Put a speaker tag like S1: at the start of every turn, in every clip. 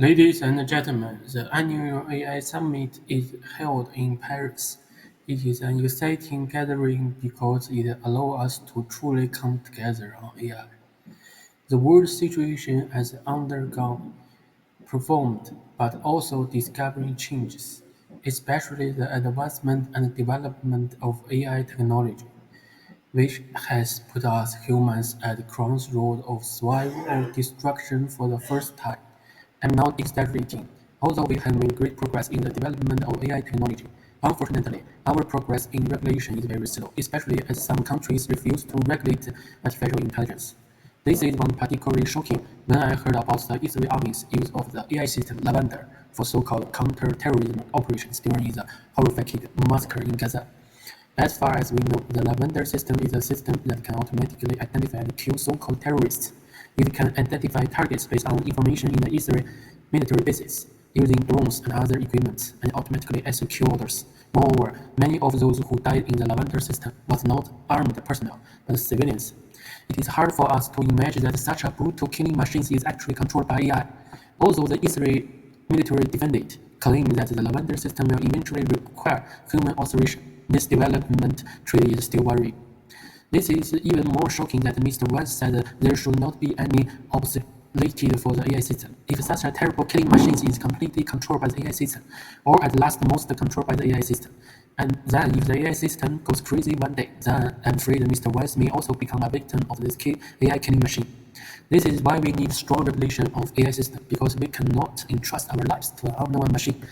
S1: Ladies and gentlemen, the annual AI Summit is held in Paris. It is an exciting gathering because it allows us to truly come together on AI. The world situation has undergone profound but also discovering changes, especially the advancement and development of AI technology, which has put us humans at the crossroads of survival or destruction for the first time. I'm not exaggerating. Although we have made great progress in the development of AI technology, unfortunately, our progress in regulation is very slow, especially as some countries refuse to regulate artificial intelligence. This is one particularly shocking when I heard about the Israeli Army's use of the AI system Lavender for so-called counter-terrorism operations during the horrific massacre in Gaza. As far as we know, the Lavender system is a system that can automatically identify and kill so-called terrorists. It can identify targets based on information in the Israeli military bases, using drones and other equipment, and automatically execute orders. Moreover, many of those who died in the Lavender system was not armed personnel, but civilians. It is hard for us to imagine that such a brutal killing machine is actually controlled by AI. Although the Israeli military defended, claiming that the Lavender system will eventually require human authorization, this development trade is still worrying. This is even more shocking that Mr. West said there should not be any obsolete for the AI system. If such a terrible killing machine is completely controlled by the AI system, or at last most controlled by the AI system, and then if the AI system goes crazy one day, then I'm afraid Mr. West may also become a victim of this AI killing machine. This is why we need strong regulation of AI system, because we cannot entrust our lives to an unknown machine.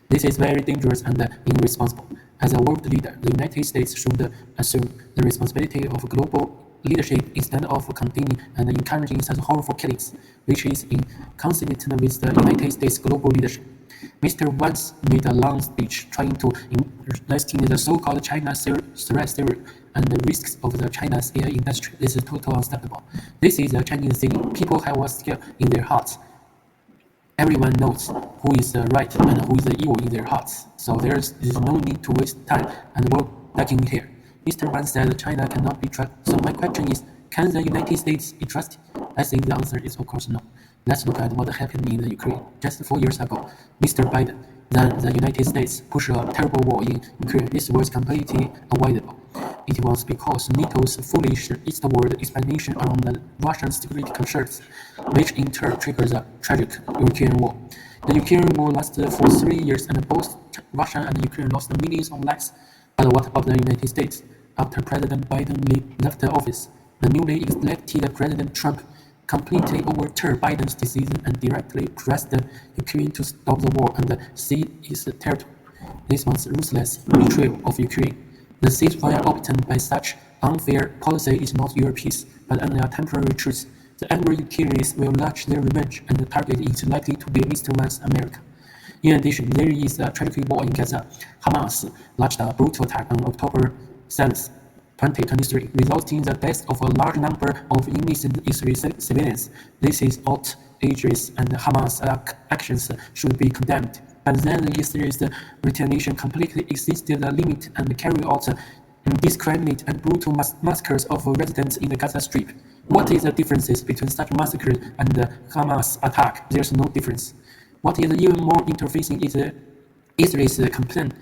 S1: This is very dangerous and irresponsible. As a world leader, the United States should assume the responsibility of global leadership instead of condemning and encouraging such horrible killings, which is inconsistent with the United States global leadership. Mr. Vance made a long speech trying to illustrate the so-called China threat theory and the risks of the China's AI industry. This is totally unacceptable. This is a Chinese thing. People have a skill in their hearts. Everyone knows who is right and who is evil in their hearts, so there's no need to waste time and work backing here. Mr. Vance said China cannot be trusted. So my question is, can the United States be trusted? I think the answer is of course no. Let's look at what happened in the Ukraine. Just 4 years ago, Mr. Biden, then the United States pushed a terrible war in Ukraine. This was completely avoidable. It was because NATO's foolish eastward expansion around the Russian security concerns, which in turn triggered the tragic Ukraine war. The Ukraine war lasted for 3 years and both Russia and Ukraine lost millions of lives. But what about the United States? After President Biden left office, the newly elected President Trump completely overturned Biden's decision and directly pressed Ukraine to stop the war and cede its territory. This was ruthless betrayal of Ukraine. The ceasefire obtained by such unfair policy is not your peace, but only a temporary truce. The angry Ukrainians will launch their revenge, and the target is likely to be Mr. Vance's America. In addition, there is a tragic war in Gaza. Hamas launched a brutal attack on October 7, 2023, resulting in the death of a large number of innocent Israeli civilians. This is outrageous, and Hamas actions should be condemned. But then Israel's retaliation completely exceeded the limit and carried out indiscriminate and brutal massacres of residents in the Gaza Strip. What is the difference between such massacres and the Hamas attack? There's no difference. What is even more interfacing is Israel's complaint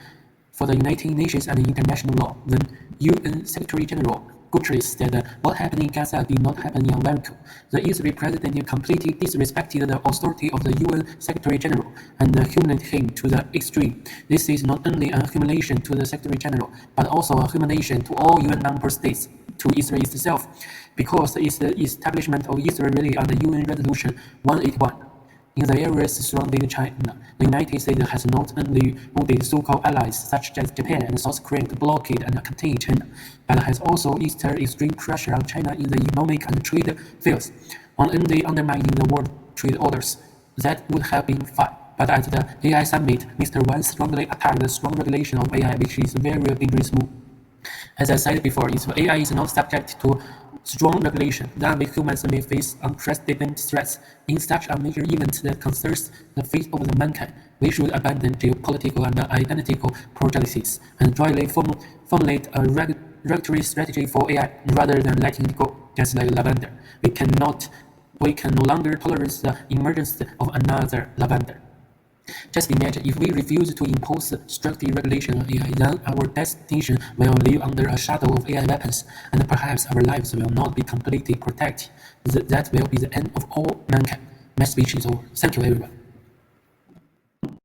S1: for the United Nations and international law. When UN Secretary General Guterres said what happened in Gaza did not happen in America, the Israeli president completely disrespected the authority of the UN Secretary General and humiliated him to the extreme. This is not only a humiliation to the Secretary General, but also a humiliation to all UN member states, to Israel itself, because the establishment of Israel relied on the UN Resolution 181. In the areas surrounding China, the United States has not only ordered so-called allies such as Japan and South Korea to blockade and contain China, but has also exerted extreme pressure on China in the economic and trade fields, on only undermining the world trade orders. That would have been fine. But at the AI summit, Mr. Wang strongly attacked the strong regulation of AI, which is a very dangerous move. As I said before, if AI is not subject to strong regulation, then we humans may face unprecedented threats. In such a major event that concerns the fate of the mankind, we should abandon geopolitical and identical prejudices and jointly formulate a regulatory strategy for AI rather than letting it go, just like Lavender. We cannot we can no longer tolerate the emergence of another lavender. Just imagine if we refuse to impose strict regulation on AI, then our destination will live under a shadow of AI weapons, and perhaps our lives will not be completely protected. That will be the end of all mankind. My speech is over. Thank you, everyone.